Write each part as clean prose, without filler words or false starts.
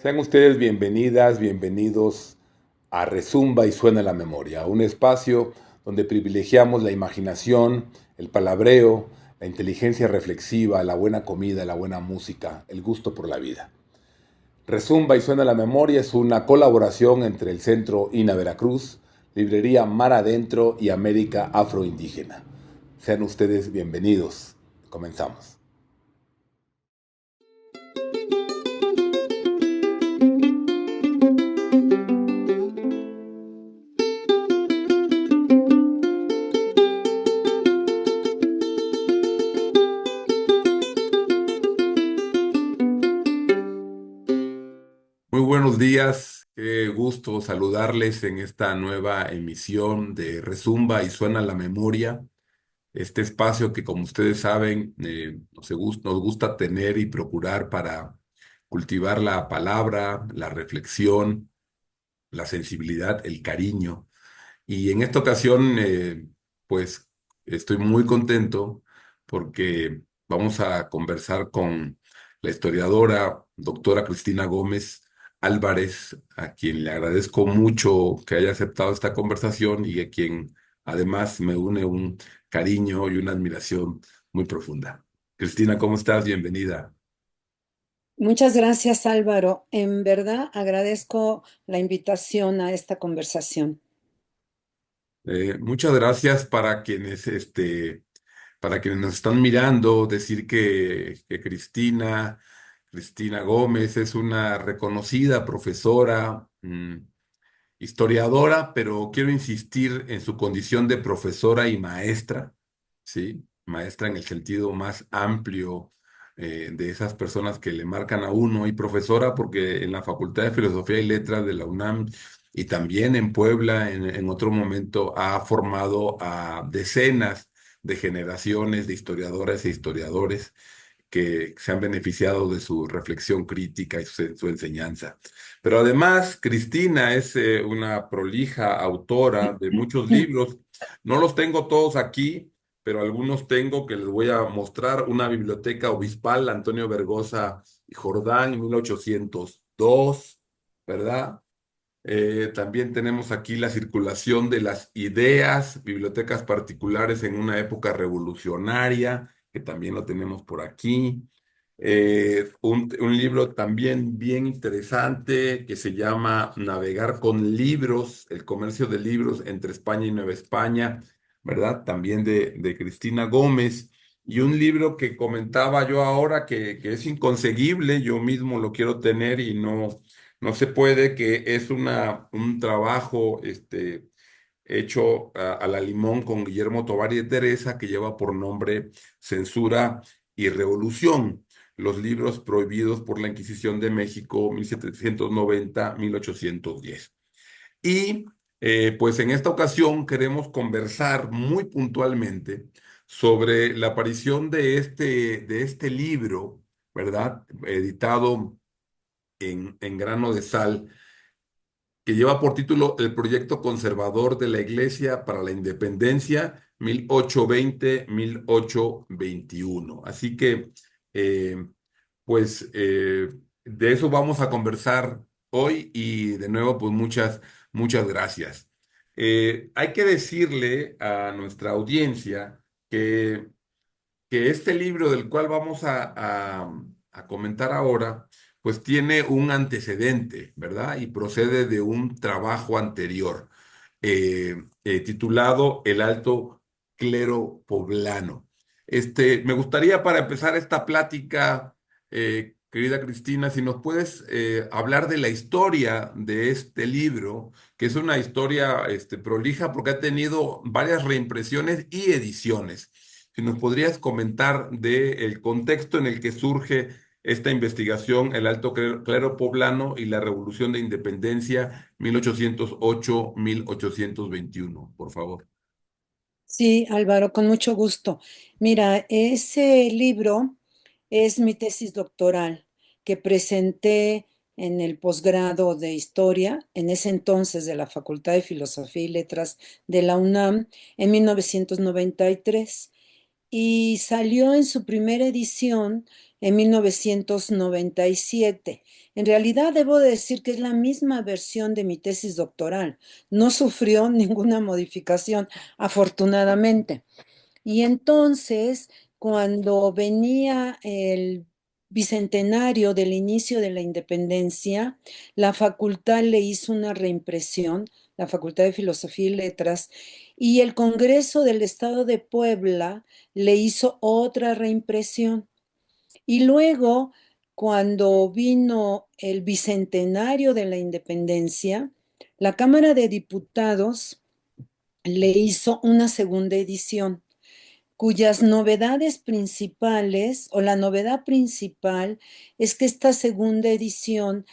Sean ustedes bienvenidas, bienvenidos a Rezumba y Suena la Memoria, un espacio donde privilegiamos la imaginación, el palabreo, la inteligencia reflexiva, la buena comida, la buena música, el gusto por la vida. Rezumba y Suena la Memoria es una colaboración entre el Centro INA Veracruz, Librería Mar Adentro y América Afroindígena. Sean ustedes bienvenidos. Comenzamos. Muy buenos días, qué gusto saludarles en esta nueva emisión de Rezumba y Suena la Memoria, este espacio que como ustedes saben nos gusta tener y procurar para cultivar la palabra, la reflexión, la sensibilidad, el cariño. Y en esta ocasión, pues estoy muy contento porque vamos a conversar con la historiadora, doctora Cristina Gómez Álvarez, a quien le agradezco mucho que haya aceptado esta conversación y a quien además me une un cariño y una admiración muy profunda. Cristina, ¿cómo estás? Bienvenida. Muchas gracias, Álvaro. En verdad agradezco la invitación a esta conversación. Muchas gracias para quienes nos están mirando, decir que Cristina Gómez es una reconocida profesora, historiadora, pero quiero insistir en su condición de profesora y maestra, ¿sí? Maestra en el sentido más amplio de esas personas que le marcan a uno, y profesora porque en la Facultad de Filosofía y Letras de la UNAM y también en Puebla en otro momento ha formado a decenas de generaciones de historiadoras e historiadores que se han beneficiado de su reflexión crítica y su enseñanza. Pero además, Cristina es una prolija autora de muchos libros. No los tengo todos aquí, pero algunos tengo que les voy a mostrar. Una biblioteca obispal, Antonio Vergosa y Jordán, en 1802, ¿verdad? También tenemos aquí la circulación de las ideas, bibliotecas particulares en una época revolucionaria, que también lo tenemos por aquí. Un libro también bien interesante que se llama Navegar con libros, el comercio de libros entre España y Nueva España, ¿verdad? También de Cristina Gómez. Y un libro que comentaba yo ahora que es inconseguible, yo mismo lo quiero tener y no se puede, que es un trabajo hecho a la limón con Guillermo Tovar y de Teresa, que lleva por nombre Censura y Revolución, los libros prohibidos por la Inquisición de México, 1790-1810. Y pues en esta ocasión queremos conversar muy puntualmente sobre la aparición de este libro, ¿verdad? Editado en grano de sal, que lleva por título El Proyecto Conservador de la Iglesia para la Independencia 1820-1821. Así que, eh, de eso vamos a conversar hoy y de nuevo, pues muchas gracias. Hay que decirle a nuestra audiencia que este libro del cual vamos a comentar ahora, pues tiene un antecedente, ¿verdad? Y procede de un trabajo anterior, titulado El Alto Clero Poblano. Me gustaría para empezar esta plática, querida Cristina, si nos puedes hablar de la historia de este libro, que es una historia prolija porque ha tenido varias reimpresiones y ediciones. Si nos podrías comentar del contexto en el que surge esta investigación, el Alto Clero Poblano y la Revolución de Independencia 1808-1821, por favor. Sí, Álvaro, con mucho gusto. Mira, ese libro es mi tesis doctoral que presenté en el posgrado de Historia, en ese entonces de la Facultad de Filosofía y Letras de la UNAM, en 1993. Y salió en su primera edición en 1997. En realidad debo decir que es la misma versión de mi tesis doctoral. No sufrió ninguna modificación, afortunadamente. Y entonces, cuando venía el bicentenario del inicio de la independencia, la facultad le hizo una reimpresión, la Facultad de Filosofía y Letras, y el Congreso del Estado de Puebla le hizo otra reimpresión. Y luego, cuando vino el bicentenario de la independencia, la Cámara de Diputados le hizo una segunda edición cuyas novedades principales o la novedad principal es que esta segunda edición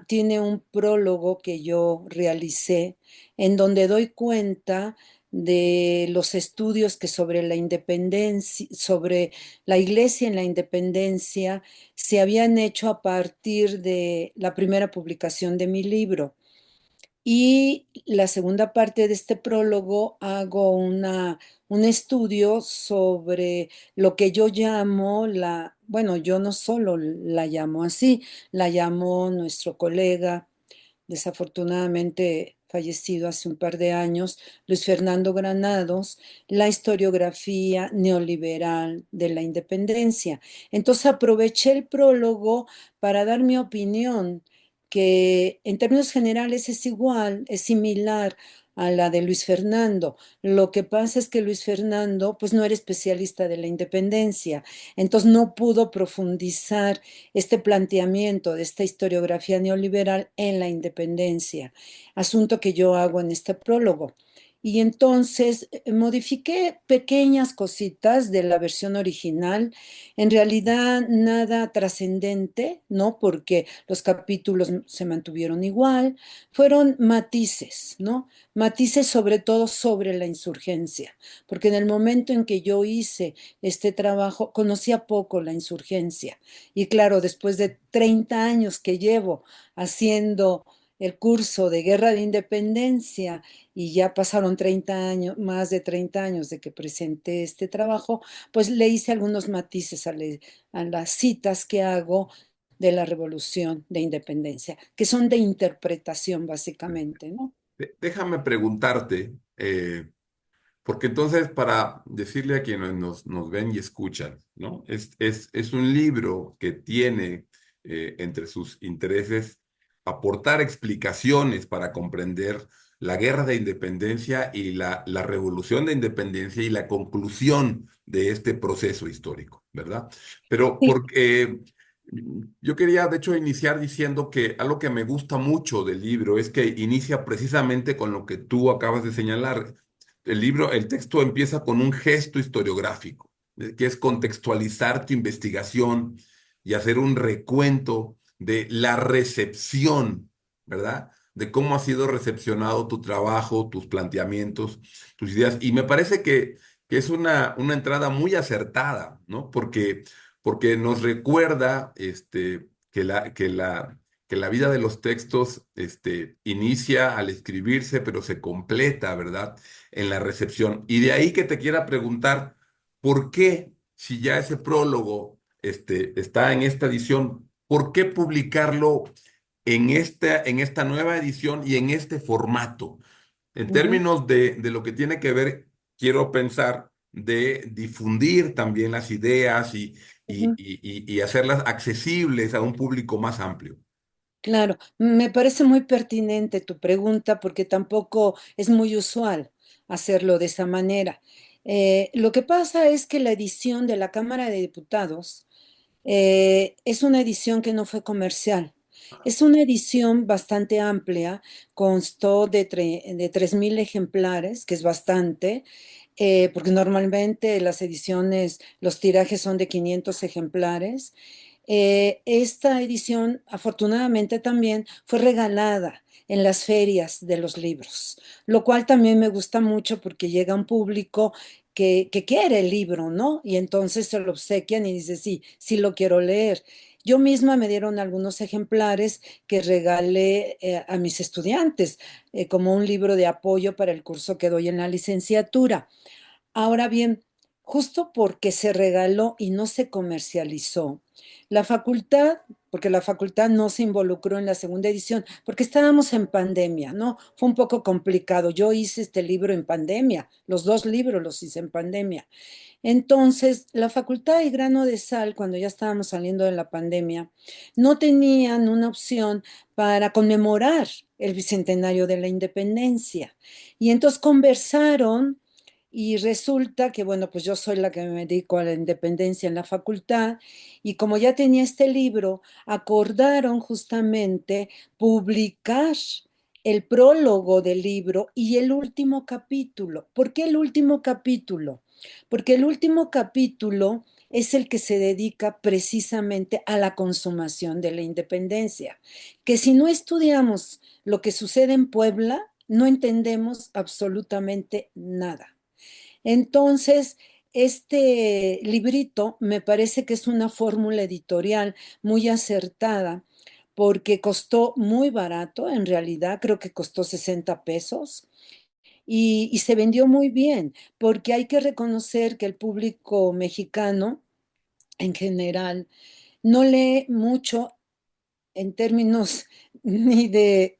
tiene un prólogo que yo realicé en donde doy cuenta de los estudios que sobre la independencia, sobre la iglesia en la independencia, se habían hecho a partir de la primera publicación de mi libro. Y la segunda parte de este prólogo hago un estudio sobre lo que yo llamo bueno, yo no solo la llamo así, la llamó nuestro colega, desafortunadamente fallecido hace un par de años, Luis Fernando Granados, la historiografía neoliberal de la independencia. Entonces aproveché el prólogo para dar mi opinión, que en términos generales es igual, es similar a la de Luis Fernando. Lo que pasa es que Luis Fernando pues no era especialista de la independencia, entonces no pudo profundizar este planteamiento de esta historiografía neoliberal en la independencia, asunto que yo hago en este prólogo. Y entonces modifiqué pequeñas cositas de la versión original, en realidad nada trascendente, ¿no? Porque los capítulos se mantuvieron igual, fueron matices, ¿no? Matices sobre todo sobre la insurgencia, porque en el momento en que yo hice este trabajo conocía poco la insurgencia. Y claro, después de 30 años que llevo haciendo el curso de Guerra de Independencia y ya pasaron 30 años, más de 30 años de que presenté este trabajo, pues le hice algunos matices a las citas que hago de la Revolución de Independencia, que son de interpretación básicamente, ¿no? Déjame preguntarte, porque entonces para decirle a quienes nos ven y escuchan, ¿no? Es un libro que tiene entre sus intereses aportar explicaciones para comprender la guerra de independencia y la revolución de independencia y la conclusión de este proceso histórico, ¿verdad? Pero Sí. porque yo quería, de hecho, iniciar diciendo que algo que me gusta mucho del libro es que inicia precisamente con lo que tú acabas de señalar. El libro, el texto empieza con un gesto historiográfico, que es contextualizar tu investigación y hacer un recuento de la recepción, ¿verdad? De cómo ha sido recepcionado tu trabajo, tus planteamientos, tus ideas. Y me parece que es una entrada muy acertada, ¿no? Porque nos recuerda que la vida de los textos inicia al escribirse, pero se completa, ¿verdad? En la recepción. Y de ahí que te quiera preguntar, ¿por qué, si ya ese prólogo está en esta edición, por qué publicarlo en esta nueva edición y en este formato? En Ujú, términos de lo que tiene que ver, quiero pensar, de difundir también las ideas ujú. y hacerlas accesibles a un público más amplio. Claro, me parece muy pertinente tu pregunta porque tampoco es muy usual hacerlo de esa manera. Lo que pasa es que la edición de la Cámara de Diputados es una edición que no fue comercial. Es una edición bastante amplia, constó de 3.000 ejemplares, que es bastante, porque normalmente las ediciones, los tirajes son de 500 ejemplares. Esta edición, afortunadamente, también fue regalada en las ferias de los libros, lo cual también me gusta mucho porque llega un público que quiere el libro, ¿no? Y entonces se lo obsequian y dice, sí, sí lo quiero leer. Yo misma me dieron algunos ejemplares que regalé a mis estudiantes como un libro de apoyo para el curso que doy en la licenciatura. Ahora bien, justo porque se regaló y no se comercializó, la facultad, porque la facultad no se involucró en la segunda edición, porque estábamos en pandemia, ¿no? Fue un poco complicado. Yo hice este libro en pandemia, los dos libros los hice en pandemia. Entonces, la Facultad de Grano de Sal, cuando ya estábamos saliendo de la pandemia, no tenían una opción para conmemorar el bicentenario de la independencia. Y entonces conversaron y resulta que, bueno, pues yo soy la que me dedico a la independencia en la facultad y como ya tenía este libro, acordaron justamente publicar el prólogo del libro y el último capítulo. ¿Por qué el último capítulo? Porque el último capítulo es el que se dedica precisamente a la consumación de la independencia, que si no estudiamos lo que sucede en Puebla, no entendemos absolutamente nada. Entonces, este librito me parece que es una fórmula editorial muy acertada porque costó muy barato, en realidad creo que costó 60 pesos y se vendió muy bien, porque hay que reconocer que el público mexicano en general no lee mucho en términos ni de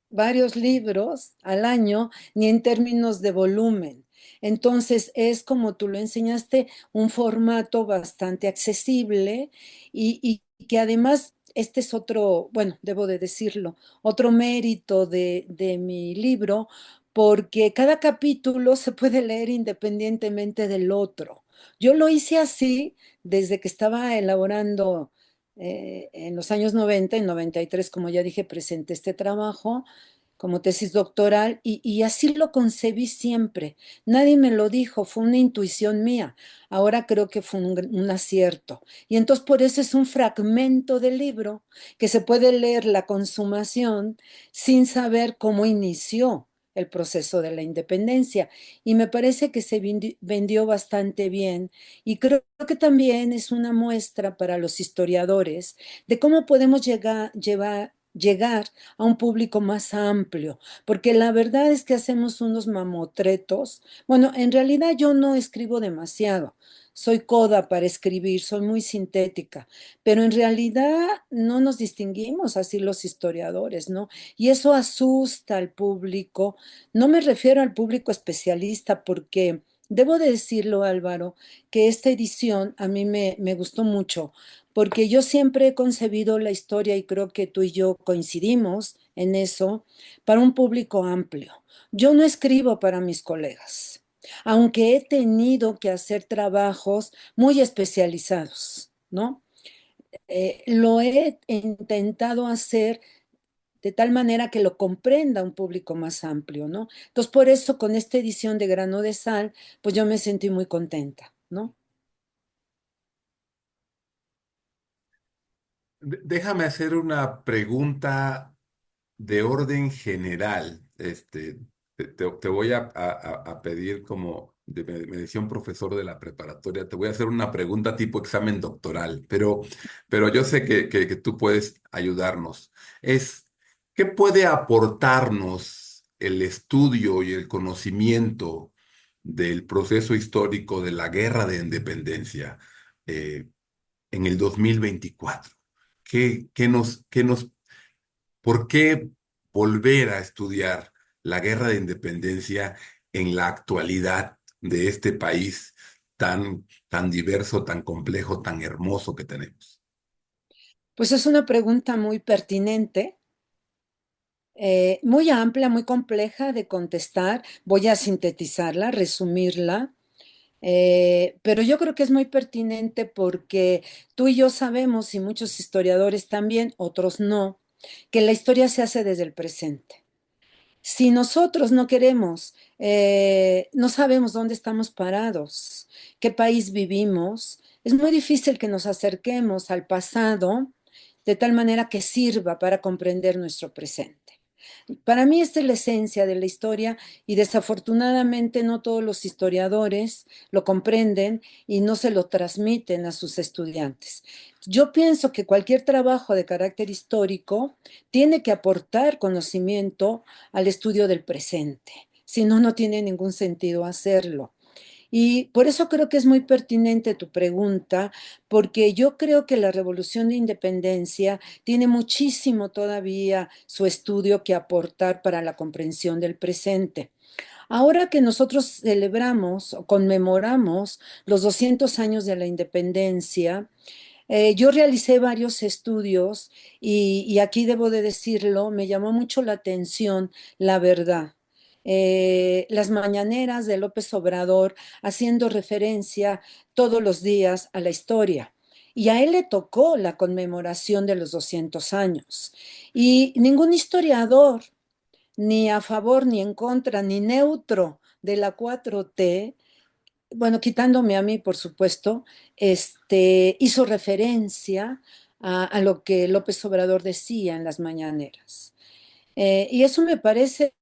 varios libros al año, ni en términos de volumen. Entonces es como tú lo enseñaste, un formato bastante accesible y que además, este es otro, bueno, debo de decirlo, otro mérito de mi libro, porque cada capítulo se puede leer independientemente del otro. Yo lo hice así desde que estaba elaborando en los años 90, en 93, como ya dije, presenté este trabajo como tesis doctoral y así lo concebí siempre. Nadie me lo dijo, fue una intuición mía. Ahora creo que fue un acierto. Y entonces por eso es un fragmento del libro que se puede leer la consumación sin saber cómo inició el proceso de la independencia. Y me parece que se vendió bastante bien. Y creo que también es una muestra para los historiadores de cómo podemos llegar a un público más amplio, porque la verdad es que hacemos unos mamotretos. Bueno, en realidad yo no escribo demasiado, soy coda para escribir, soy muy sintética, pero en realidad no nos distinguimos así los historiadores, ¿no? Y eso asusta al público. No me refiero al público especialista porque... Debo de decirlo, Álvaro, que esta edición a mí me gustó mucho porque yo siempre he concebido la historia y creo que tú y yo coincidimos en eso, para un público amplio. Yo no escribo para mis colegas, aunque he tenido que hacer trabajos muy especializados, ¿no? Lo he intentado hacer de tal manera que lo comprenda un público más amplio, ¿no? Entonces, por eso con esta edición de Grano de Sal, pues yo me sentí muy contenta, ¿no? Déjame hacer una pregunta de orden general. Te voy a pedir como me decía un profesor de la preparatoria, te voy a hacer una pregunta tipo examen doctoral, pero yo sé que tú puedes ayudarnos. Es, ¿qué puede aportarnos el estudio y el conocimiento del proceso histórico de la Guerra de Independencia en el 2024? ¿Por qué volver a estudiar la guerra de independencia en la actualidad de este país tan diverso, tan complejo, tan hermoso que tenemos? Pues es una pregunta muy pertinente, muy amplia, muy compleja de contestar. Voy a sintetizarla, resumirla, pero yo creo que es muy pertinente porque tú y yo sabemos, y muchos historiadores también, otros no, que la historia se hace desde el presente. Si nosotros no queremos, no sabemos dónde estamos parados, qué país vivimos, es muy difícil que nos acerquemos al pasado de tal manera que sirva para comprender nuestro presente. Para mí esta es la esencia de la historia y desafortunadamente no todos los historiadores lo comprenden y no se lo transmiten a sus estudiantes. Yo pienso que cualquier trabajo de carácter histórico tiene que aportar conocimiento al estudio del presente, si no, no tiene ningún sentido hacerlo. Y por eso creo que es muy pertinente tu pregunta, porque yo creo que la Revolución de Independencia tiene muchísimo todavía su estudio que aportar para la comprensión del presente. Ahora que nosotros celebramos o conmemoramos los 200 años de la independencia, yo realicé varios estudios y aquí debo de decirlo, me llamó mucho la atención la verdad. Las mañaneras de López Obrador haciendo referencia todos los días a la historia. Y a él le tocó la conmemoración de los 200 años. Y ningún historiador, ni a favor, ni en contra, ni neutro de la 4T, bueno, quitándome a mí, por supuesto, hizo referencia a lo que López Obrador decía en las mañaneras. Y eso me parece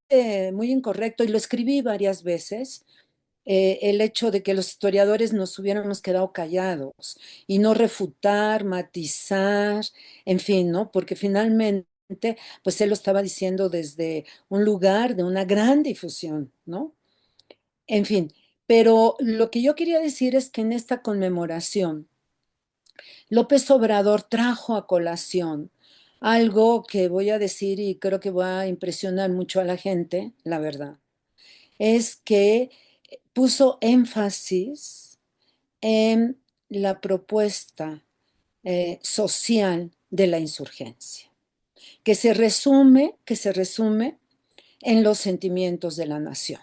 muy incorrecto y lo escribí varias veces, el hecho de que los historiadores nos hubiéramos quedado callados y no refutar, matizar, en fin, ¿no? Porque finalmente, pues él lo estaba diciendo desde un lugar de una gran difusión, ¿no? En fin, pero lo que yo quería decir es que en esta conmemoración, López Obrador trajo a colación algo que voy a decir y creo que va a impresionar mucho a la gente, la verdad, es que puso énfasis en la propuesta social de la insurgencia, que se resume en los sentimientos de la nación.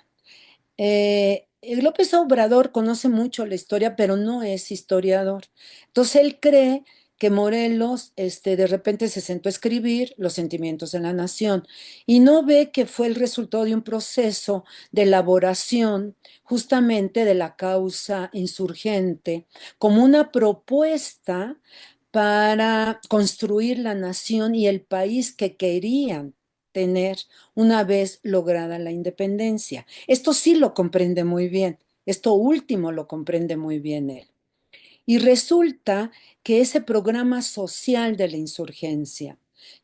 López Obrador conoce mucho la historia, pero no es historiador. Entonces él cree que Morelos de repente se sentó a escribir los sentimientos de la nación y no ve que fue el resultado de un proceso de elaboración justamente de la causa insurgente como una propuesta para construir la nación y el país que querían tener una vez lograda la independencia. Esto sí lo comprende muy bien, esto último lo comprende muy bien él. Y resulta que ese programa social de la insurgencia,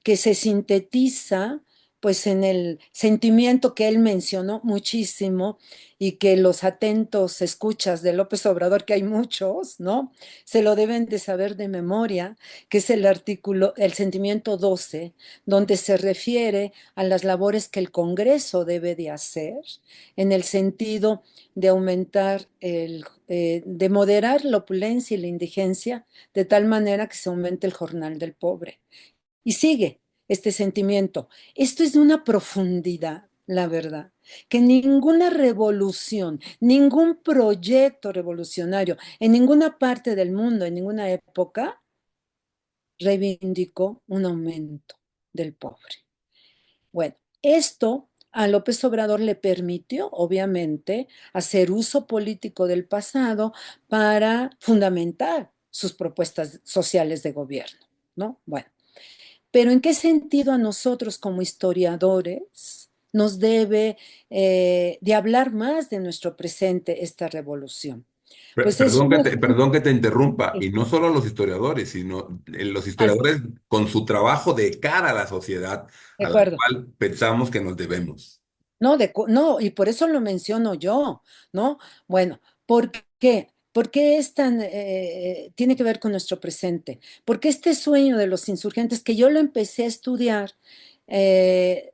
que se sintetiza pues en el sentimiento que él mencionó muchísimo y que los atentos escuchas de López Obrador, que hay muchos, ¿no? Se lo deben de saber de memoria, que es el artículo, el sentimiento 12, donde se refiere a las labores que el Congreso debe de hacer en el sentido de aumentar de moderar la opulencia y la indigencia de tal manera que se aumente el jornal del pobre. Y sigue este sentimiento. Esto es de una profundidad, la verdad, que ninguna revolución, ningún proyecto revolucionario en ninguna parte del mundo, en ninguna época, reivindicó un aumento del pobre. Bueno, esto a López Obrador le permitió, obviamente, hacer uso político del pasado para fundamentar sus propuestas sociales de gobierno, ¿no? Bueno, pero ¿en qué sentido a nosotros como historiadores nos debe de hablar más de nuestro presente esta revolución? Pues es Perdón que una... perdón que te interrumpa, Sí, y no solo a los historiadores, sino los al- historiadores con su trabajo de cara a la sociedad de a la acuerdo. cual pensamos que nos debemos. No, no, y por eso lo menciono yo, ¿no? Bueno, ¿por qué? ¿Por qué es tan, tiene que ver con nuestro presente? Porque este sueño de los insurgentes, que yo lo empecé a estudiar, eh,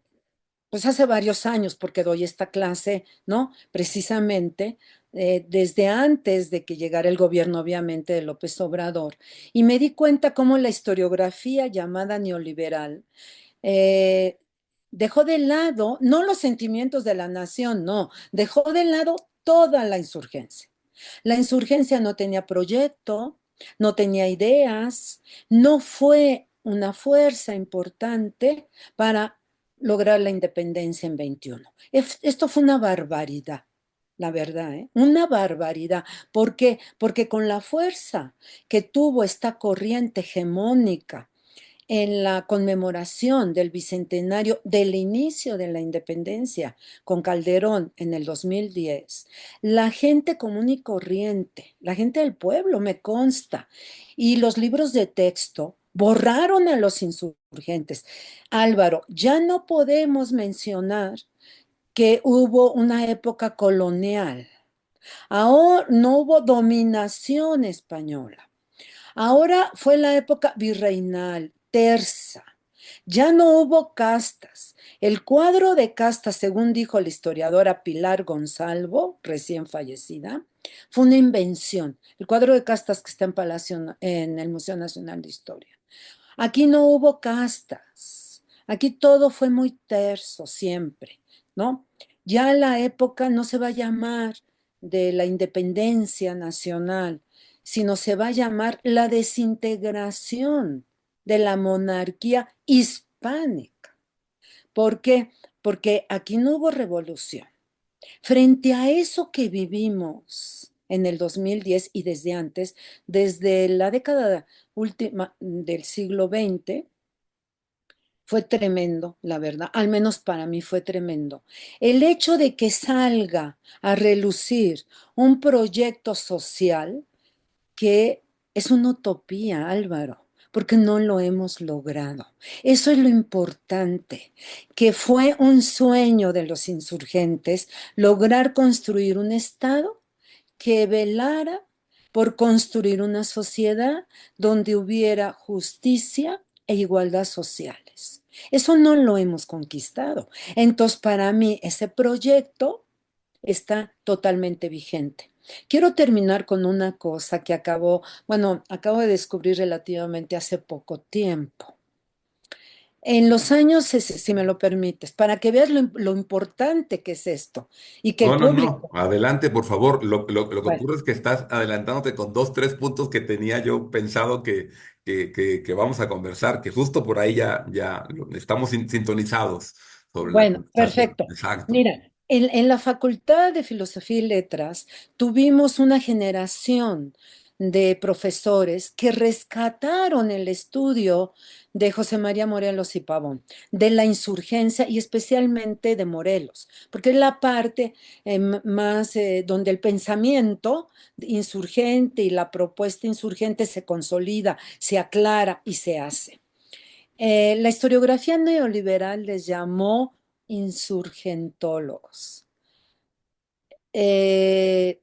pues hace varios años, porque doy esta clase, ¿no? Precisamente desde antes de que llegara el gobierno, obviamente, de López Obrador, y me di cuenta cómo la historiografía llamada neoliberal eh, dejó de lado, no los sentimientos de la nación, no, dejó de lado toda la insurgencia. La insurgencia no tenía proyecto, no tenía ideas, no fue una fuerza importante para lograr la independencia en 21. Esto fue una barbaridad, la verdad, ¿eh? Una barbaridad. ¿Por qué? Porque con la fuerza que tuvo esta corriente hegemónica en la conmemoración del bicentenario del inicio de la independencia con Calderón en el 2010, la gente común y corriente, la gente del pueblo, me consta, y los libros de texto borraron a los insurgentes. Álvaro, ya no podemos mencionar que hubo una época colonial. Ahora no hubo dominación española. Ahora fue la época virreinal, tersa. Ya no hubo castas. El cuadro de castas, según dijo la historiadora Pilar Gonzalvo, recién fallecida, fue una invención. El cuadro de castas que está en Palacio, en el Museo Nacional de Historia. Aquí no hubo castas. Aquí todo fue muy terso siempre, ¿no? Ya la época no se va a llamar de la independencia nacional, sino se va a llamar la desintegración de la monarquía hispánica. ¿Por qué? Porque aquí no hubo revolución. Frente a eso que vivimos en el 2010 y desde antes, desde la década última del siglo XX, fue tremendo, la verdad, al menos para mí fue tremendo. El hecho de que salga a relucir un proyecto social que es una utopía, Álvaro, porque no lo hemos logrado. Eso es lo importante, que fue un sueño de los insurgentes lograr construir un Estado que velara por construir una sociedad donde hubiera justicia e igualdad sociales. Eso no lo hemos conquistado. Entonces, para mí, ese proyecto está totalmente vigente. Quiero terminar con una cosa que acabo de descubrir relativamente hace poco tiempo. En los años, si me lo permites, para que veas lo importante que es esto y que el No, no, no. público, Adelante, por favor. Lo que bueno, ocurre es que estás adelantándote con dos, tres puntos que tenía yo pensado que vamos a conversar, que justo por ahí estamos sintonizados sobre la bueno, conversación. perfecto. Exacto. Mira, en la Facultad de Filosofía y Letras tuvimos una generación de profesores que rescataron el estudio de José María Morelos y Pavón, de la insurgencia y especialmente de Morelos, porque es la parte más donde el pensamiento insurgente y la propuesta insurgente se consolida, se aclara y se hace. La historiografía neoliberal les llamó insurgentólogos. Eh,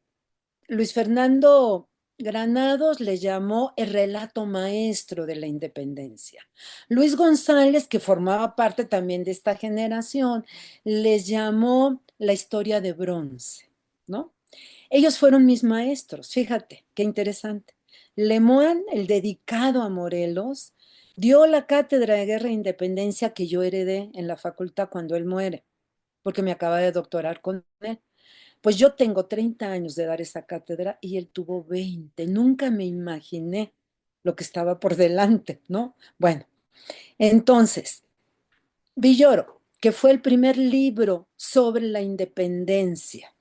Luis Fernando Granados le llamó el relato maestro de la independencia. Luis González, que formaba parte también de esta generación, les llamó la historia de bronce, ¿no? Ellos fueron mis maestros, fíjate, qué interesante. Lemoine, el dedicado a Morelos, dio la cátedra de Guerra e Independencia que yo heredé en la facultad cuando él muere, porque me acaba de doctorar con él. Pues yo tengo 30 años de dar esa cátedra y él tuvo 20. Nunca me imaginé lo que estaba por delante, ¿no? Bueno, entonces, Villoro, que fue el primer libro sobre la independencia,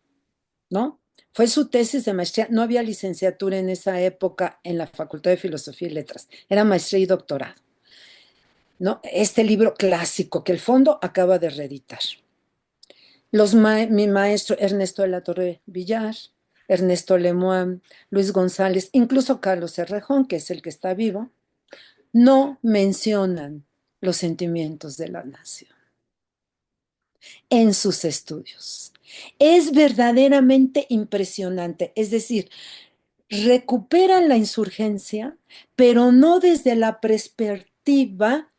¿no? Fue su tesis de maestría. No había licenciatura en esa época en la Facultad de Filosofía y Letras. Era maestría y doctorado, ¿no? Este libro clásico que el fondo acaba de reeditar. Mi maestro Ernesto de la Torre Villar, Ernesto Lemoine, Luis González, incluso Carlos Herrejón, que es el que está vivo, no mencionan los sentimientos de la nación en sus estudios. Es verdaderamente impresionante. Es decir, recuperan la insurgencia, pero no desde la perspectiva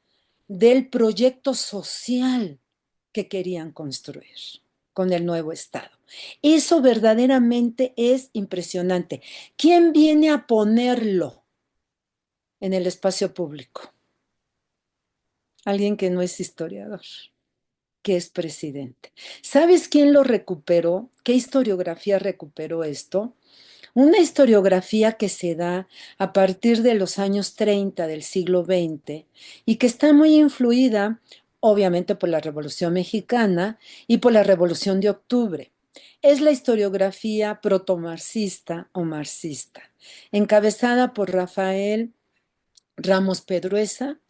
del proyecto social que querían construir con el nuevo Estado. Eso verdaderamente es impresionante. ¿Quién viene a ponerlo en el espacio público? Alguien que no es historiador, que es presidente. ¿Sabes quién lo recuperó? ¿Qué historiografía recuperó esto? Una historiografía que se da a partir de los años 30 del siglo XX y que está muy influida, obviamente, por la Revolución Mexicana y por la Revolución de Octubre. Es la historiografía protomarxista o marxista, encabezada por Rafael Ramos Pedruesa,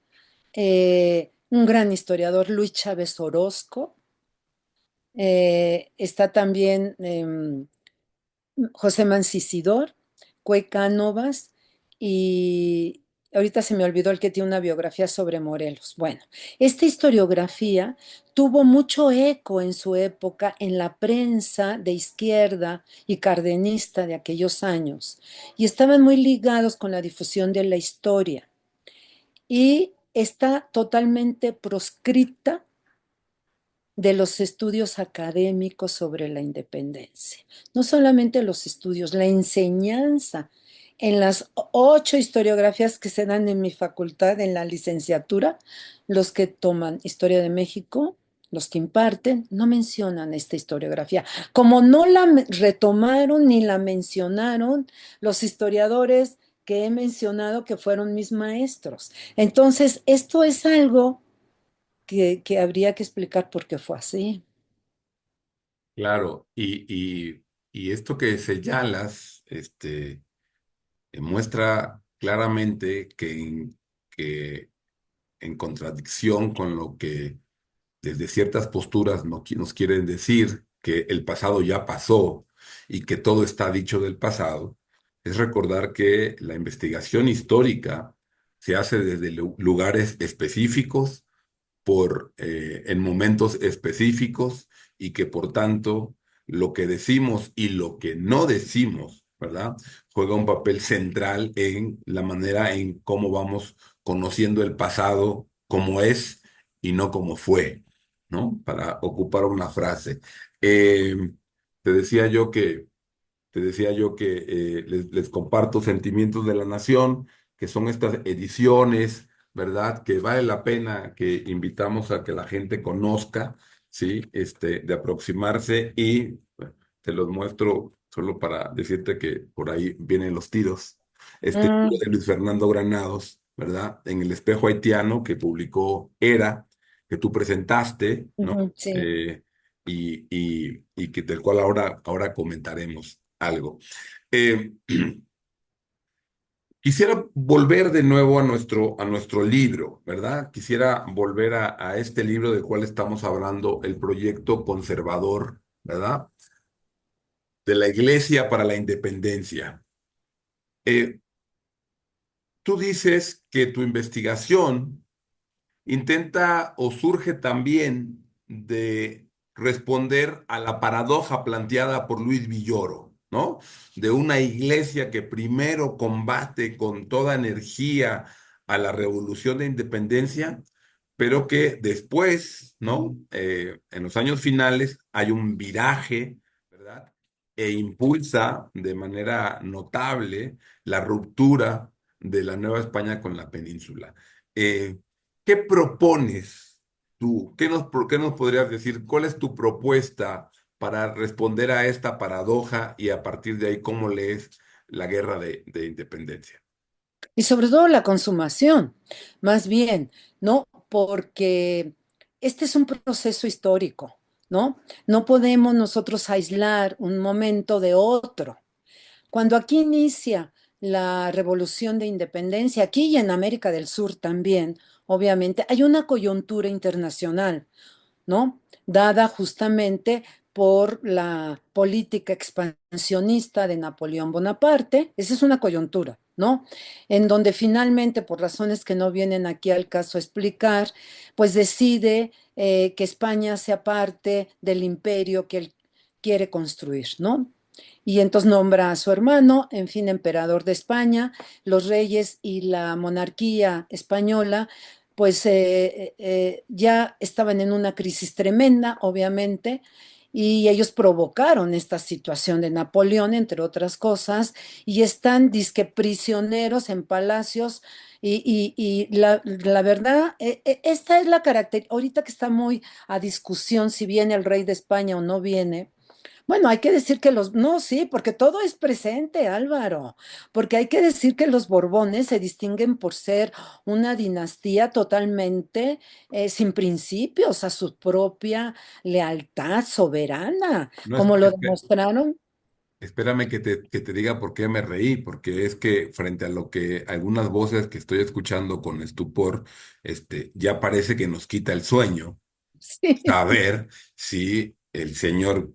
un gran historiador, Luis Chávez Orozco, está también José Mancisidor, Cue Cánovas y ahorita se me olvidó el que tiene una biografía sobre Morelos. Bueno, esta historiografía tuvo mucho eco en su época en la prensa de izquierda y cardenista de aquellos años, y estaban muy ligados con la difusión de la historia, y está totalmente proscrita de los estudios académicos sobre la independencia. No solamente los estudios, la enseñanza. En las 8 historiografías que se dan en mi facultad, en la licenciatura, los que toman Historia de México, los que imparten, no mencionan esta historiografía. Como no la retomaron ni la mencionaron los historiadores que he mencionado que fueron mis maestros. Entonces, esto es algo que habría que explicar por qué fue así. Claro, y esto que señalas, muestra claramente que en contradicción con lo que desde ciertas posturas nos quieren decir que el pasado ya pasó y que todo está dicho del pasado, es recordar que la investigación histórica se hace desde lugares específicos, en momentos específicos y que por tanto lo que decimos y lo que no decimos, ¿verdad? Juega un papel central en la manera en cómo vamos conociendo el pasado como es y no como fue, ¿no? Para ocupar una frase. Eh, te decía yo que te decía yo que les comparto Sentimientos de la Nación, que son estas ediciones, ¿verdad? Que vale la pena que invitamos a que la gente conozca, ¿sí? De aproximarse y bueno, te los muestro solo para decirte que por ahí vienen los tiros. Este libro Mm, de Luis Fernando Granados, ¿verdad? En El espejo haitiano que publicó Era, que tú presentaste, ¿no? ujú, sí. Y que del cual ahora comentaremos algo. Eh, Quisiera volver de nuevo a nuestro libro, ¿verdad? Quisiera volver a este libro del cual estamos hablando, el proyecto conservador, ¿verdad? De la Iglesia para la Independencia. Eh, Tú dices que tu investigación intenta o surge también de responder a la paradoja planteada por Luis Villoro, ¿no? De una iglesia que primero combate con toda energía a la revolución de independencia, pero que después, ¿no? En los años finales hay un viraje, ¿verdad? E impulsa de manera notable la ruptura de la Nueva España con la península. Eh, ¿Qué propones tú? ¿Qué nos podrías decir? ¿Cuál es tu propuesta para responder a esta paradoja y a partir de ahí cómo lees la guerra de independencia? Y sobre todo la consumación, más bien, ¿no? Porque este es un proceso histórico, ¿no? No podemos nosotros aislar un momento de otro. Cuando aquí inicia la revolución de independencia, aquí y en América del Sur también, obviamente, hay una coyuntura internacional, ¿no? Dada justamente por la política expansionista de Napoleón Bonaparte, esa es una coyuntura, ¿no? En donde finalmente, por razones que no vienen aquí al caso a explicar, pues decide que España sea parte del imperio que él quiere construir, ¿no? Y entonces nombra a su hermano, en fin, emperador de España, los reyes y la monarquía española pues ya estaban en una crisis tremenda, obviamente, y ellos provocaron esta situación de Napoleón, entre otras cosas, y están disque prisioneros en palacios, y la verdad, esta es la característica, ahorita que está muy a discusión si viene el rey de España o no viene, bueno, hay que decir que no, sí, porque todo es presente, Álvaro, porque hay que decir que los Borbones se distinguen por ser una dinastía totalmente sin principios, a su propia lealtad soberana, No, como lo demostraron. espérame que te diga por qué me reí, porque es que frente a lo que algunas voces que estoy escuchando con estupor, ya parece que nos quita el sueño Sí. saber si el señor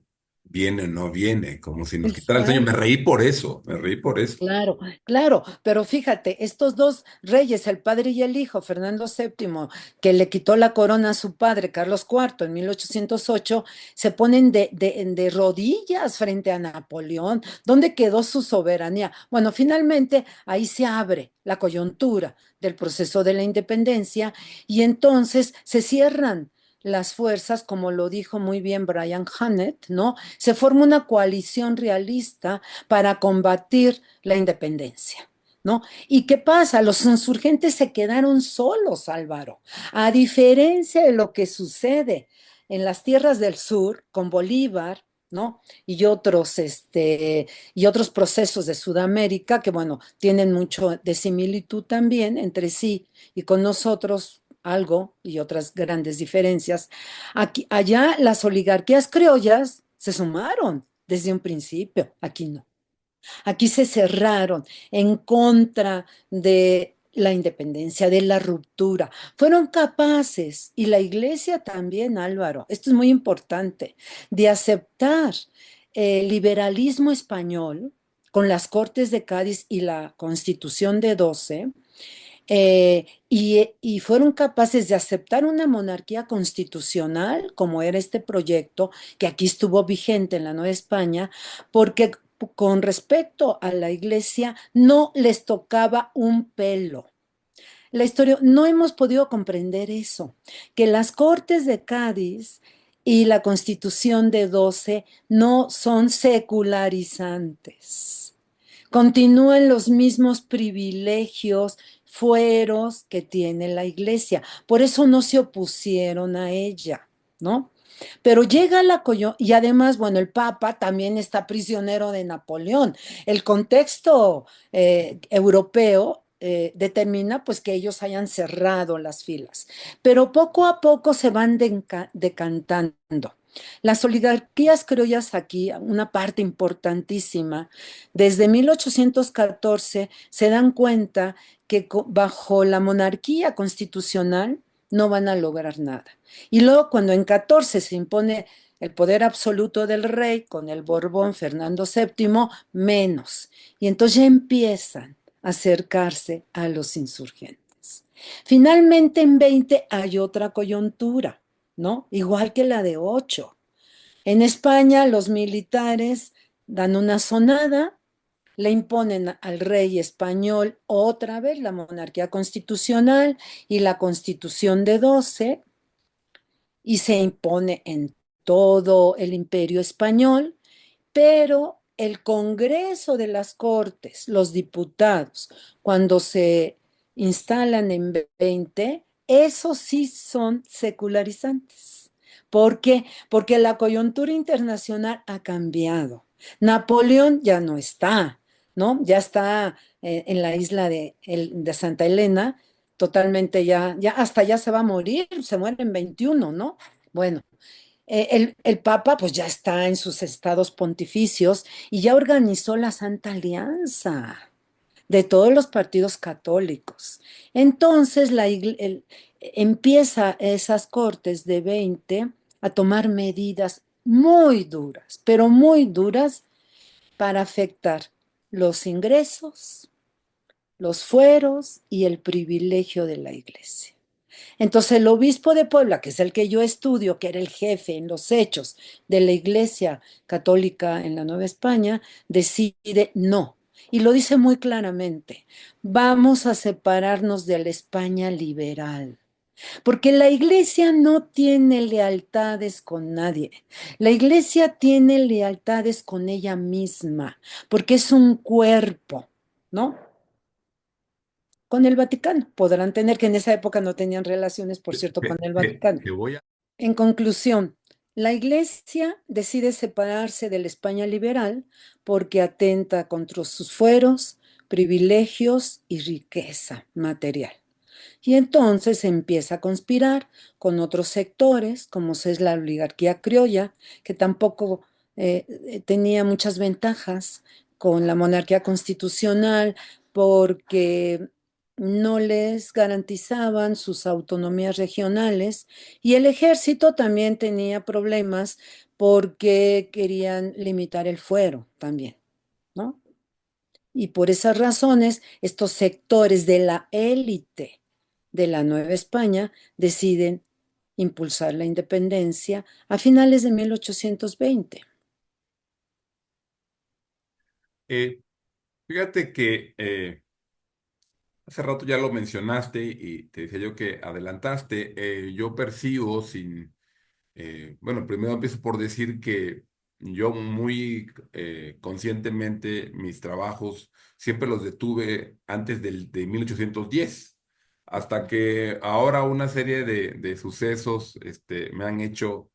viene o no viene, como si nos quitara el sueño. Me Exacto. reí por eso, me reí por eso. Claro, claro, pero fíjate, estos dos reyes, el padre y el hijo, Fernando VII, que le quitó la corona a su padre, Carlos IV, en 1808, se ponen de rodillas frente a Napoleón. ¿Dónde quedó su soberanía? Bueno, finalmente ahí se abre la coyuntura del proceso de la independencia y entonces se cierran las fuerzas, como lo dijo muy bien Brian Hannett, ¿no? Se forma una coalición realista para combatir la independencia, ¿no? ¿Y qué pasa? Los insurgentes se quedaron solos, Álvaro, a diferencia de lo que sucede en las tierras del sur con Bolívar, ¿no? Y otros procesos de Sudamérica que, bueno, tienen mucho de similitud también entre sí y con nosotros algo y otras grandes diferencias. Aquí, allá las oligarquías criollas se sumaron desde un principio, aquí no. Aquí se cerraron en contra de la independencia, de la ruptura. Fueron capaces, y la iglesia también, Álvaro, esto es muy importante, de aceptar el liberalismo español con las Cortes de Cádiz y la Constitución de 12, y fueron capaces de aceptar una monarquía constitucional, como era este proyecto, que aquí estuvo vigente en la Nueva España, porque con respecto a la iglesia no les tocaba un pelo. La historia, no hemos podido comprender eso, que las Cortes de Cádiz y la Constitución de 12 no son secularizantes. Continúan los mismos privilegios, fueros que tiene la iglesia. Por eso no se opusieron a ella, ¿no? Pero llega la y además, bueno, el Papa también está prisionero de Napoleón. El contexto europeo determina pues que ellos hayan cerrado las filas, pero poco a poco se van decantando. Las oligarquías criollas aquí, una parte importantísima, desde 1814 se dan cuenta que bajo la monarquía constitucional no van a lograr nada. Y luego cuando en 14 se impone el poder absoluto del rey con el Borbón Fernando VII, menos. Y entonces ya empiezan a acercarse a los insurgentes. Finalmente en 20 hay otra coyuntura, ¿no? Igual que la de 8. En España los militares dan una sonada, le imponen al rey español otra vez la monarquía constitucional y la constitución de 12 y se impone en todo el imperio español, pero el Congreso de las Cortes, los diputados, cuando se instalan en 20, esos sí son secularizantes. ¿Por qué? Porque la coyuntura internacional ha cambiado. Napoleón ya no está, ¿no? Ya está en la isla de Santa Elena, totalmente ya hasta ya se va a morir, se muere en 21, ¿no? Bueno, el Papa pues ya está en sus estados pontificios y ya organizó la Santa Alianza de todos los partidos católicos. Entonces empieza esas cortes de 20 a tomar medidas muy duras, pero muy duras para afectar los ingresos, los fueros y el privilegio de la iglesia. Entonces el obispo de Puebla, que es el que yo estudio, que era el jefe en los hechos de la Iglesia Católica en la Nueva España, decide no. Y lo dice muy claramente, vamos a separarnos de la España liberal, porque la iglesia no tiene lealtades con nadie. La iglesia tiene lealtades con ella misma, porque es un cuerpo, ¿no? Con el Vaticano. Podrán tener, que en esa época no tenían relaciones, por cierto, con el Vaticano. Te voy a... En conclusión, la Iglesia decide separarse de la España liberal porque atenta contra sus fueros, privilegios y riqueza material. Y entonces empieza a conspirar con otros sectores, como es la oligarquía criolla, que tampoco tenía muchas ventajas con la monarquía constitucional porque no les garantizaban sus autonomías regionales y el ejército también tenía problemas porque querían limitar el fuero también, ¿no? Y por esas razones, estos sectores de la élite de la Nueva España deciden impulsar la independencia a finales de 1820. Eh, Fíjate que hace rato ya lo mencionaste y te decía yo que adelantaste. Yo percibo sin, bueno, primero empiezo por decir que yo muy conscientemente mis trabajos siempre los detuve antes de 1810, hasta que ahora una serie de sucesos me han hecho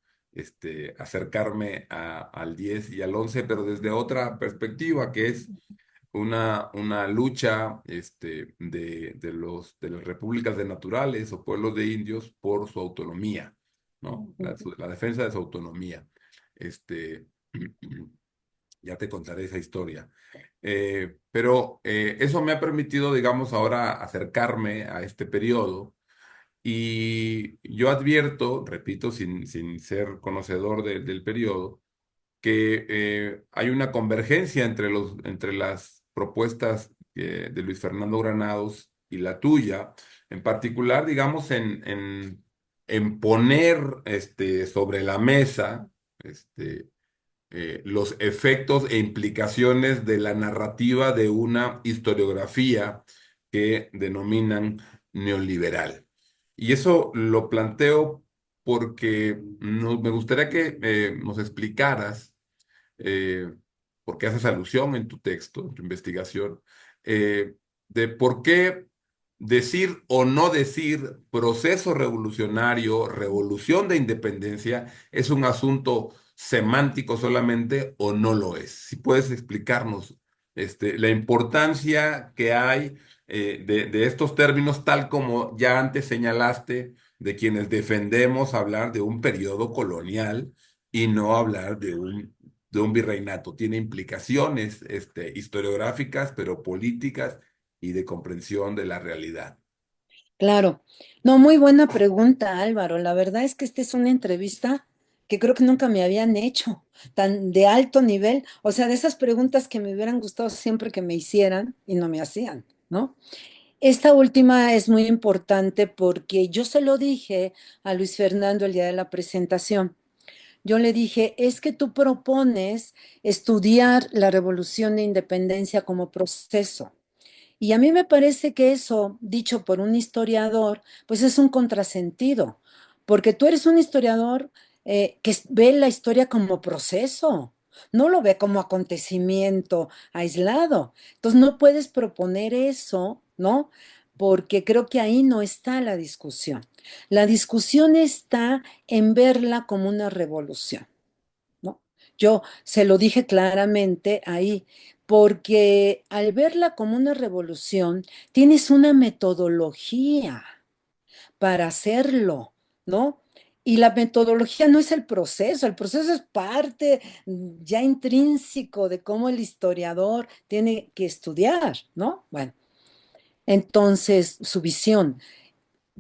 acercarme al 10 y al 11, pero desde otra perspectiva, que es una lucha de las repúblicas de naturales o pueblos de indios por su autonomía, ¿no? La defensa de su autonomía. Este, ya te contaré esa historia. Pero eso me ha permitido, digamos, ahora acercarme a este periodo y yo advierto, repito, sin ser conocedor del periodo, que hay una convergencia entre las propuestas de Luis Fernando Granados y la tuya, en particular, digamos, en poner sobre la mesa los efectos e implicaciones de la narrativa de una historiografía que denominan neoliberal. Y eso lo planteo porque me gustaría que nos explicaras, eh, porque haces alusión en tu texto, en tu investigación, eh, de por qué decir o no decir proceso revolucionario, revolución de independencia, es un asunto semántico solamente o no lo es. Si puedes explicarnos la importancia que hay de estos términos, tal como ya antes señalaste, de quienes defendemos hablar de un periodo colonial y no hablar de un virreinato. Tiene implicaciones historiográficas, pero políticas y de comprensión de la realidad. Claro. No, muy buena pregunta, Álvaro. La verdad es que esta es una entrevista que creo que nunca me habían hecho, tan de alto nivel. O sea, de esas preguntas que me hubieran gustado siempre que me hicieran y no me hacían, ¿no? Esta última es muy importante porque yo se lo dije a Luis Fernando el día de la presentación. Yo le dije, es que tú propones estudiar la revolución de independencia como proceso. Y a mí me parece que eso, dicho por un historiador, pues es un contrasentido, porque tú eres un historiador ve la historia como proceso, no lo ve como acontecimiento aislado. Entonces no puedes proponer eso, ¿no? Porque creo que ahí no está la discusión. La discusión está en verla como una revolución, ¿no? Yo se lo dije claramente ahí, porque al verla como una revolución, tienes una metodología para hacerlo, ¿no? Y la metodología no es el proceso es parte ya intrínseco de cómo el historiador tiene que estudiar, ¿no? Bueno, entonces su visión.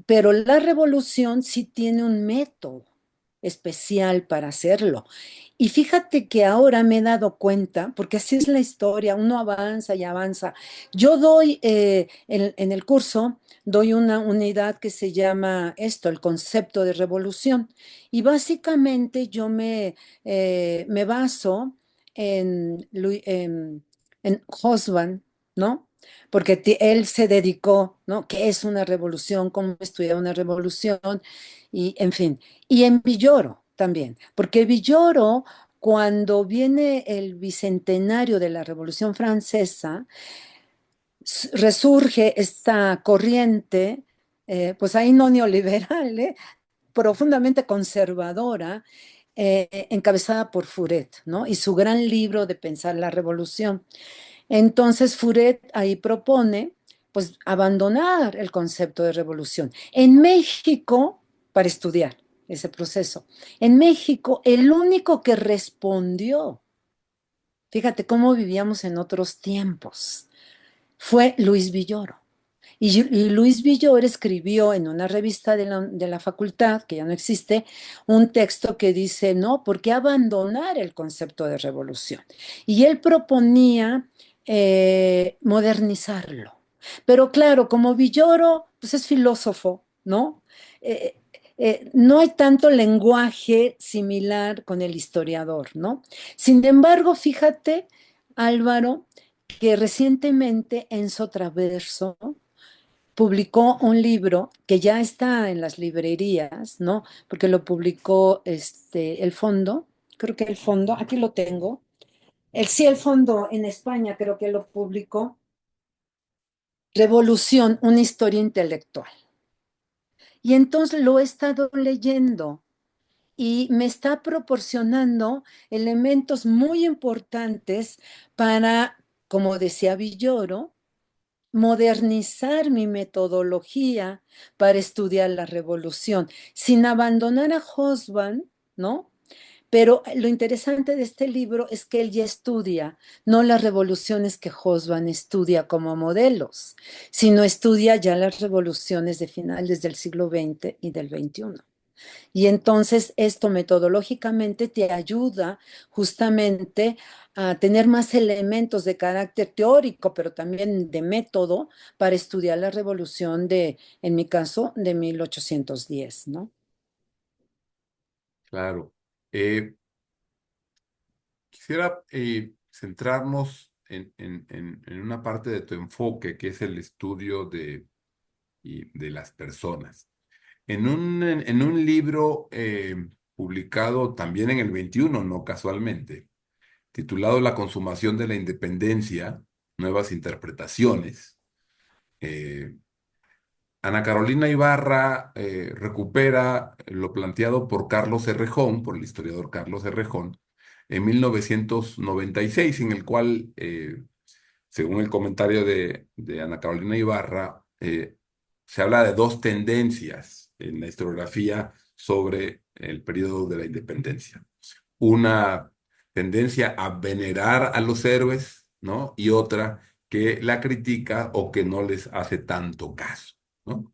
Pero la revolución sí tiene un método especial para hacerlo. Y fíjate que ahora me he dado cuenta, porque así es la historia, uno avanza y avanza. Yo doy, en el curso, doy una unidad que se llama esto, el concepto de revolución. Y básicamente yo me baso en Hobsbawm, ¿no? Porque él se dedicó, ¿no? ¿Qué es una revolución? ¿Cómo estudiar una revolución? Y, en fin, y en Villoro también, porque Villoro, cuando viene el bicentenario de la Revolución Francesa, resurge esta corriente, pues ahí no neoliberal, profundamente conservadora, encabezada por Furet, ¿no? Y su gran libro de Pensar la Revolución. Entonces Furet ahí propone pues abandonar el concepto de revolución. En México, para estudiar ese proceso, en México el único que respondió, fíjate cómo vivíamos en otros tiempos, fue Luis Villoro. Y Luis Villoro escribió en una revista de la facultad, que ya no existe, un texto que dice, no, ¿por qué abandonar el concepto de revolución? Y él proponía modernizarlo. Pero claro, como Villoro, pues es filósofo, ¿no? Eh, no hay tanto lenguaje similar con el historiador, ¿no? Sin embargo, fíjate, Álvaro, que recientemente Enzo Traverso publicó un libro que ya está en las librerías, ¿no? Porque lo publicó el fondo, creo que el fondo, aquí lo tengo. Sí, el fondo en España creo que lo publicó. Revolución, una historia intelectual. Y entonces lo he estado leyendo y me está proporcionando elementos muy importantes para, como decía Villoro, modernizar mi metodología para estudiar la revolución, sin abandonar a Hobsbawm, ¿no? Pero lo interesante de este libro es que él ya estudia no las revoluciones que Hobsbawm estudia como modelos, sino estudia ya las revoluciones de finales del siglo XX y del XXI. Y entonces esto metodológicamente te ayuda justamente a tener más elementos de carácter teórico, pero también de método para estudiar la revolución en mi caso, de 1810, ¿no? Claro. Eh, Quisiera centrarnos en una parte de tu enfoque, que es el estudio de las personas. En un libro publicado también en el 21, no casualmente, titulado La consumación de la independencia, nuevas interpretaciones, eh, Ana Carolina Ibarra recupera lo planteado por Carlos Errejón, por el historiador Carlos Errejón, en 1996, en el cual, según el comentario de Ana Carolina Ibarra, se habla de dos tendencias en la historiografía sobre el periodo de la independencia. Una tendencia a venerar a los héroes, ¿no? Y otra que la critica o que no les hace tanto caso, ¿no?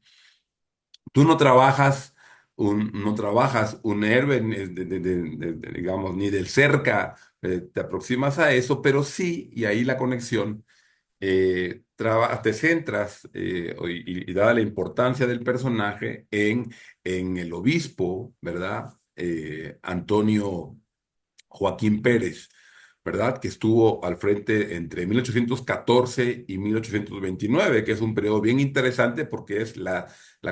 Tú no trabajas un héroe, digamos, ni del cerca te aproximas a eso, pero sí, y ahí la conexión, te centras, y dada la importancia del personaje, en el obispo, ¿verdad? Antonio Joaquín Pérez, ¿verdad? Que estuvo al frente entre 1814 y 1829, que es un periodo bien interesante porque es la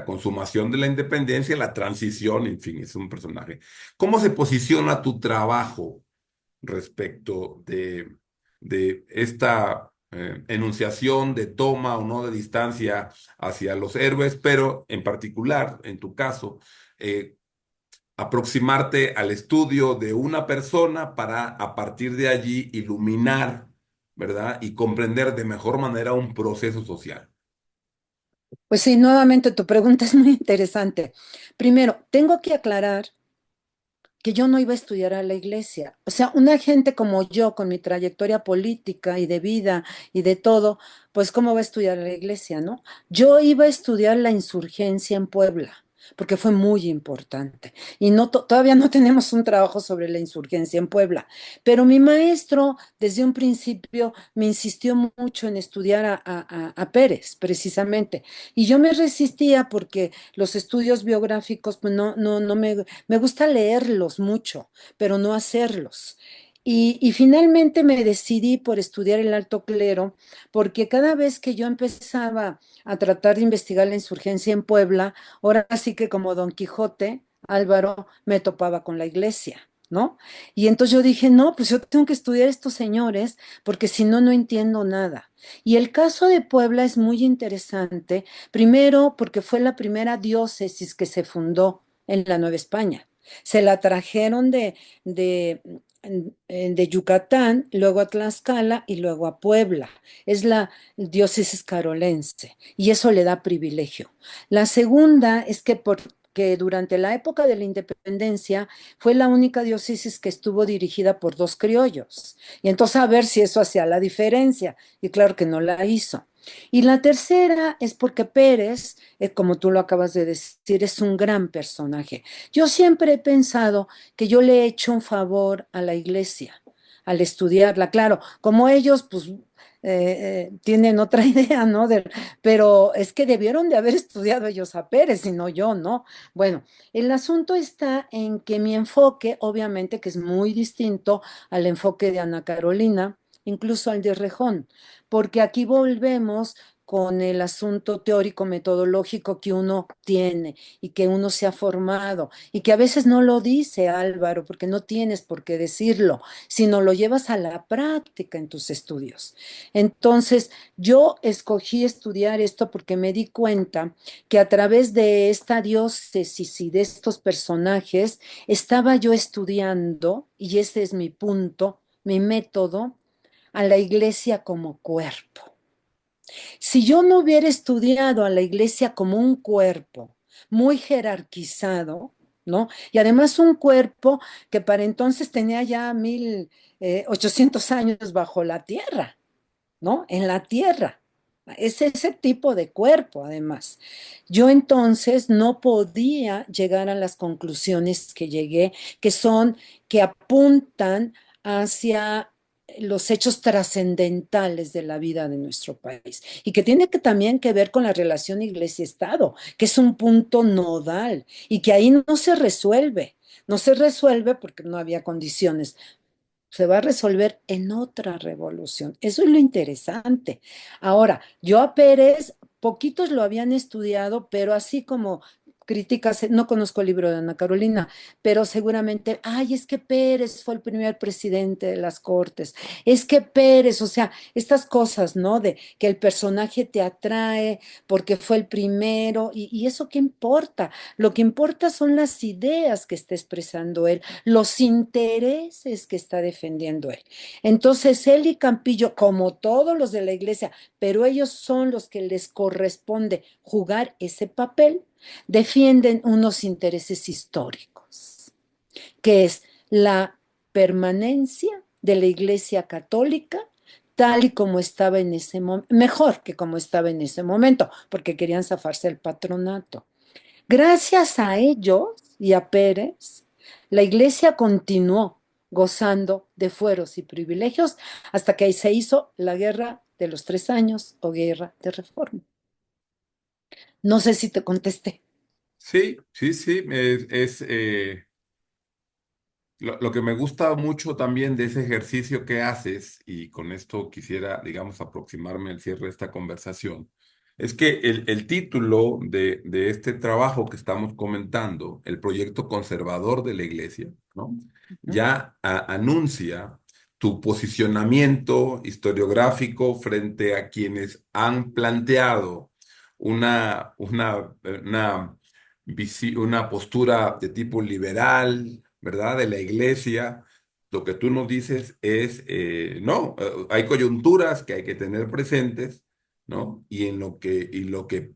consumación de la independencia, la transición, en fin, es un personaje. ¿Cómo se posiciona tu trabajo respecto de esta enunciación de toma o no de distancia hacia los héroes, pero en particular, en tu caso, eh, aproximarte al estudio de una persona para a partir de allí iluminar, ¿verdad? Y comprender de mejor manera un proceso social? Pues sí, nuevamente tu pregunta es muy interesante. Primero, tengo que aclarar que yo no iba a estudiar a la iglesia. O sea, una gente como yo, con mi trayectoria política y de vida y de todo, pues ¿cómo va a estudiar a la iglesia, no? Yo iba a estudiar la insurgencia en Puebla, porque fue muy importante. Y no, todavía no tenemos un trabajo sobre la insurgencia en Puebla, pero mi maestro desde un principio me insistió mucho en estudiar a Pérez, precisamente. Y yo me resistía porque los estudios biográficos, pues no me gusta leerlos mucho, pero no hacerlos. Y finalmente me decidí por estudiar el alto clero, porque cada vez que yo empezaba a tratar de investigar la insurgencia en Puebla, ahora sí que como Don Quijote, Álvaro, me topaba con la iglesia, ¿no? Y entonces yo dije, no, pues yo tengo que estudiar a estos señores, porque si no, no entiendo nada. Y el caso de Puebla es muy interesante, primero porque fue la primera diócesis que se fundó en la Nueva España. Se la trajeron de, de Yucatán, luego a Tlaxcala y luego a Puebla. Es la diócesis carolense y eso le da privilegio. La segunda es que durante la época de la independencia fue la única diócesis que estuvo dirigida por dos criollos. Y entonces a ver si eso hacía la diferencia. Y claro que no la hizo. Y la tercera es porque Pérez, como tú lo acabas de decir, es un gran personaje. Yo siempre he pensado que yo le he hecho un favor a la iglesia al estudiarla. Claro, como ellos, pues, tienen otra idea, ¿no? Pero es que debieron de haber estudiado ellos a Pérez y no yo, ¿no? Bueno, el asunto está en que mi enfoque, obviamente, que es muy distinto al enfoque de Ana Carolina, incluso al de Rejón, porque aquí volvemos con el asunto teórico metodológico que uno tiene y que uno se ha formado y que a veces no lo dice Álvaro, porque no tienes por qué decirlo, sino lo llevas a la práctica en tus estudios. Entonces, yo escogí estudiar esto porque me di cuenta que a través de esta diócesis y de estos personajes estaba yo estudiando, y ese es mi punto, mi método, a la iglesia como cuerpo. Si yo no hubiera estudiado a la iglesia como un cuerpo muy jerarquizado, ¿no? Y además un cuerpo que para entonces tenía ya 1800 años bajo la tierra, ¿no? En la tierra. Es ese tipo de cuerpo, además. Yo entonces no podía llegar a las conclusiones que llegué, que son, que apuntan hacia los hechos trascendentales de la vida de nuestro país y que tiene que también que ver con la relación iglesia-estado, que es un punto nodal y que ahí no se resuelve. No se resuelve porque no había condiciones, se va a resolver en otra revolución. Eso es lo interesante. Ahora, yo a Pérez, poquitos lo habían estudiado, pero así como críticas, no conozco el libro de Ana Carolina, pero seguramente, ay, es que Pérez fue el primer presidente de las Cortes, es que Pérez, o sea, estas cosas, ¿no? De que el personaje te atrae porque fue el primero, y eso qué importa. Lo que importa son las ideas que está expresando él, los intereses que está defendiendo él. Entonces, él y Campillo, como todos los de la iglesia, pero ellos son los que les corresponde jugar ese papel, defienden unos intereses históricos, que es la permanencia de la iglesia católica tal y como estaba en ese momento, mejor que como estaba en ese momento, porque querían zafarse el patronato. Gracias a ellos y a Pérez, la iglesia continuó gozando de fueros y privilegios hasta que ahí se hizo la guerra de los 3 años o guerra de reforma. No sé si te contesté. Sí, sí, sí, lo que me gusta mucho también de ese ejercicio que haces, y con esto quisiera, digamos, aproximarme al cierre de esta conversación, es que el título de este trabajo que estamos comentando, el proyecto conservador de la Iglesia, ¿no? ¿No? Ya anuncia tu posicionamiento historiográfico frente a quienes han planteado una postura de tipo liberal, ¿verdad? De la iglesia. Lo que tú nos dices es, no, hay coyunturas que hay que tener presentes, ¿no? Y lo que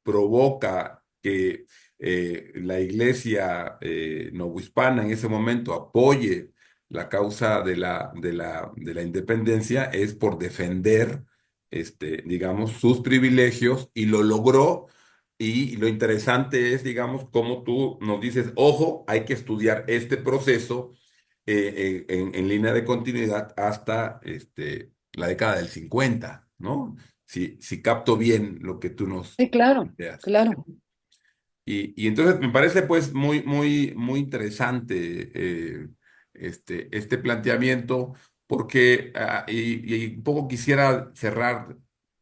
provoca que la iglesia novohispana en ese momento apoye la causa de la independencia es por defender, digamos, sus privilegios y lo logró. Y lo interesante es, digamos, cómo tú nos dices, ojo, hay que estudiar este proceso en línea de continuidad hasta la década del 50, ¿no? Si capto bien lo que tú nos Sí, claro, planteas. claro. Y entonces me parece pues muy, muy, muy interesante este planteamiento porque, y un poco quisiera cerrar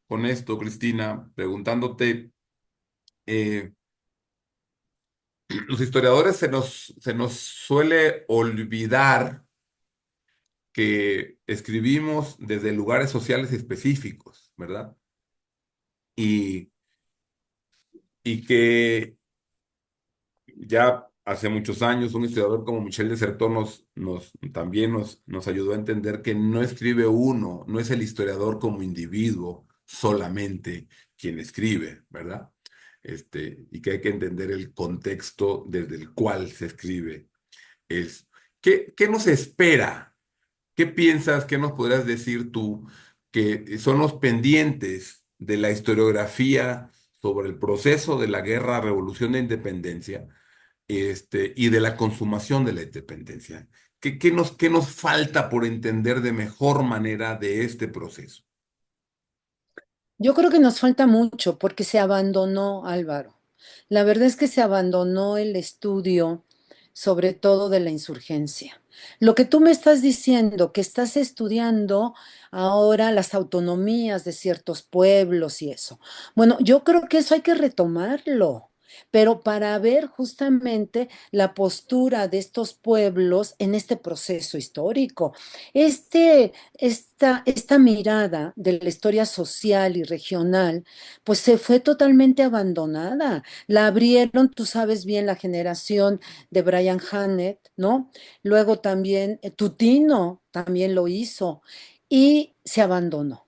con esto, Cristina, preguntándote, eh, los historiadores se nos suele olvidar que escribimos desde lugares sociales específicos, ¿verdad? Y, y que ya hace muchos años un historiador como Michel Desertor también nos ayudó a entender que no escribe uno, no es el historiador como individuo solamente quien escribe, ¿verdad? Y que hay que entender el contexto desde el cual se escribe. Es, ¿qué nos espera? ¿Qué piensas? ¿Qué nos podrías decir tú que son los pendientes de la historiografía sobre el proceso de la guerra, revolución de independencia, y de la consumación de la independencia. Qué nos falta por entender de mejor manera de este proceso? Yo creo que nos falta mucho porque se abandonó, Álvaro. La verdad es que se abandonó el estudio, sobre todo de la insurgencia. Lo que tú me estás diciendo, que estás estudiando ahora las autonomías de ciertos pueblos y eso. Bueno, yo creo que eso hay que retomarlo, pero para ver justamente la postura de estos pueblos en este proceso histórico. Esta mirada de la historia social y regional, pues se fue totalmente abandonada. La abrieron, tú sabes bien, la generación de Brian Hannett, ¿no? Luego también Tutino también lo hizo y se abandonó.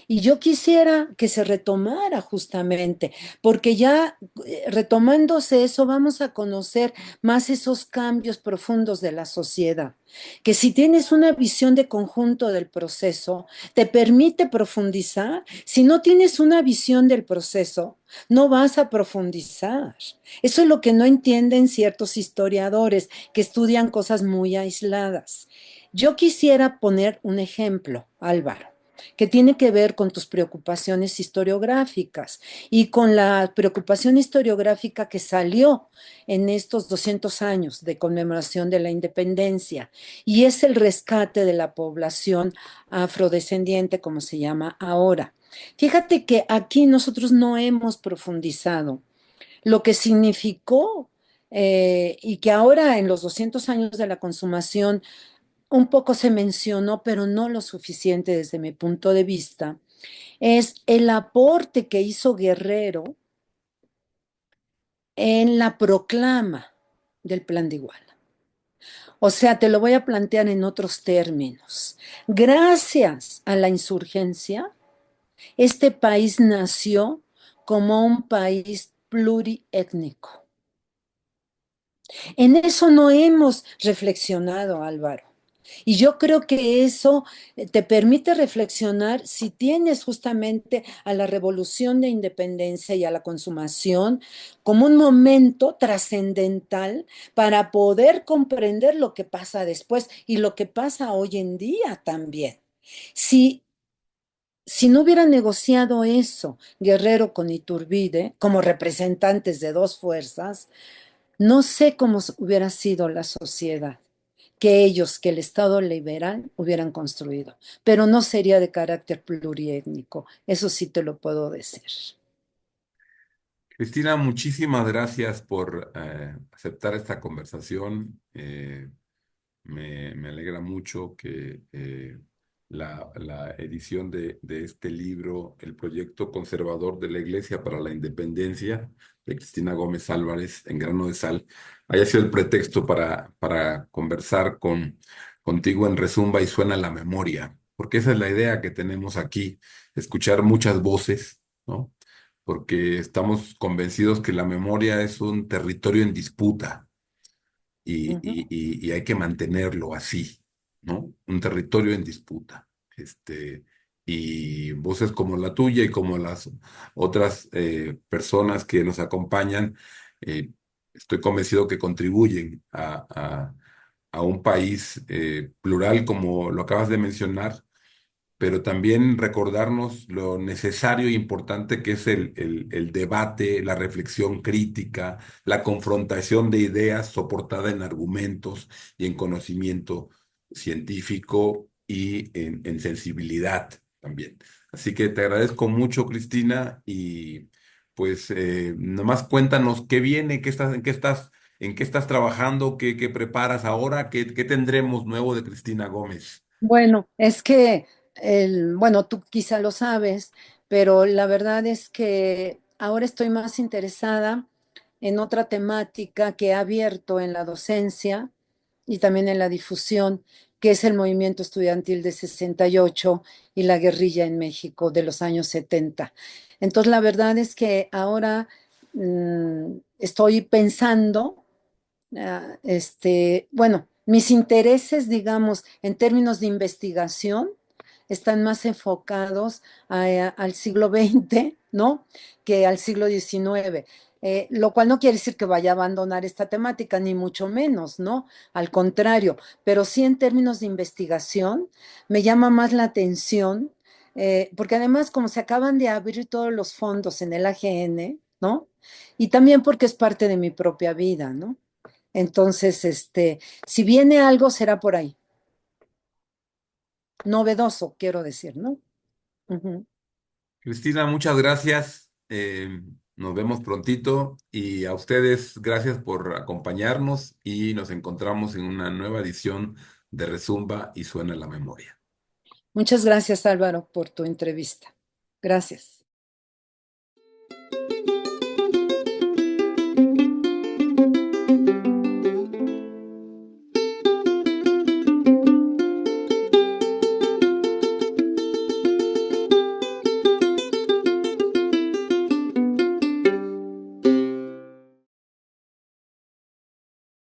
Y yo quisiera que se retomara justamente, porque ya retomándose eso vamos a conocer más esos cambios profundos de la sociedad, que si tienes una visión de conjunto del proceso, te permite profundizar. Si no tienes una visión del proceso, no vas a profundizar. Eso es lo que no entienden ciertos historiadores que estudian cosas muy aisladas. Yo quisiera poner un ejemplo, Álvaro, que tiene que ver con tus preocupaciones historiográficas y con la preocupación historiográfica que salió en estos 200 años de conmemoración de la independencia, y es el rescate de la población afrodescendiente, como se llama ahora. Fíjate que aquí nosotros no hemos profundizado lo que significó y que ahora en los 200 años de la consumación un poco se mencionó, pero no lo suficiente desde mi punto de vista, es el aporte que hizo Guerrero en la proclama del Plan de Iguala. O sea, te lo voy a plantear en otros términos. Gracias a la insurgencia, este país nació como un país pluriétnico. En eso no hemos reflexionado, Álvaro. Y yo creo que eso te permite reflexionar si tienes justamente a la revolución de independencia y a la consumación como un momento trascendental para poder comprender lo que pasa después y lo que pasa hoy en día también. Si, si no hubiera negociado eso Guerrero con Iturbide como representantes de dos fuerzas, no sé cómo hubiera sido la sociedad que el Estado liberal hubieran construido, pero no sería de carácter pluriétnico, eso sí te lo puedo decir. Cristina, muchísimas gracias por aceptar esta conversación. Me alegra mucho que la edición de este libro, El Proyecto Conservador de la Iglesia para la Independencia, de Cristina Gómez Álvarez, en Grano de Sal, haya sido el pretexto para conversar contigo en Rezumba y Suena la Memoria, porque esa es la idea que tenemos aquí, escuchar muchas voces, ¿no? Porque estamos convencidos que la memoria es un territorio en disputa Ujú. y hay que mantenerlo así, ¿no? Un territorio en disputa. Y voces como la tuya y como las otras personas que nos acompañan, eh, estoy convencido que contribuyen a un país plural, como lo acabas de mencionar, pero también recordarnos lo necesario e importante que es el debate, la reflexión crítica, la confrontación de ideas soportada en argumentos y en conocimiento científico y en sensibilidad también. Así que te agradezco mucho, Cristina, y pues nomás cuéntanos qué viene, en qué estás trabajando, qué preparas ahora, qué tendremos nuevo de Cristina Gómez. Bueno, es que, bueno, tú quizá lo sabes, pero la verdad es que ahora estoy más interesada en otra temática que he abierto en la docencia y también en la difusión, que es el movimiento estudiantil de 68 y la guerrilla en México de los años 70. Entonces, la verdad es que ahora estoy pensando bueno, mis intereses, digamos, en términos de investigación, están más enfocados al siglo XX, ¿no? Que al siglo XIX. Lo cual no quiere decir que vaya a abandonar esta temática, ni mucho menos, ¿no? Al contrario, pero sí en términos de investigación me llama más la atención, porque además como se acaban de abrir todos los fondos en el AGN, ¿no? Y también porque es parte de mi propia vida, ¿no? Entonces, si viene algo, será por ahí. Novedoso, quiero decir, ¿no? Ujú. Cristina, muchas gracias. Nos vemos prontito y a ustedes, gracias por acompañarnos y nos encontramos en una nueva edición de Rezumba y Suena la Memoria. Muchas gracias, Álvaro, por tu entrevista. Gracias.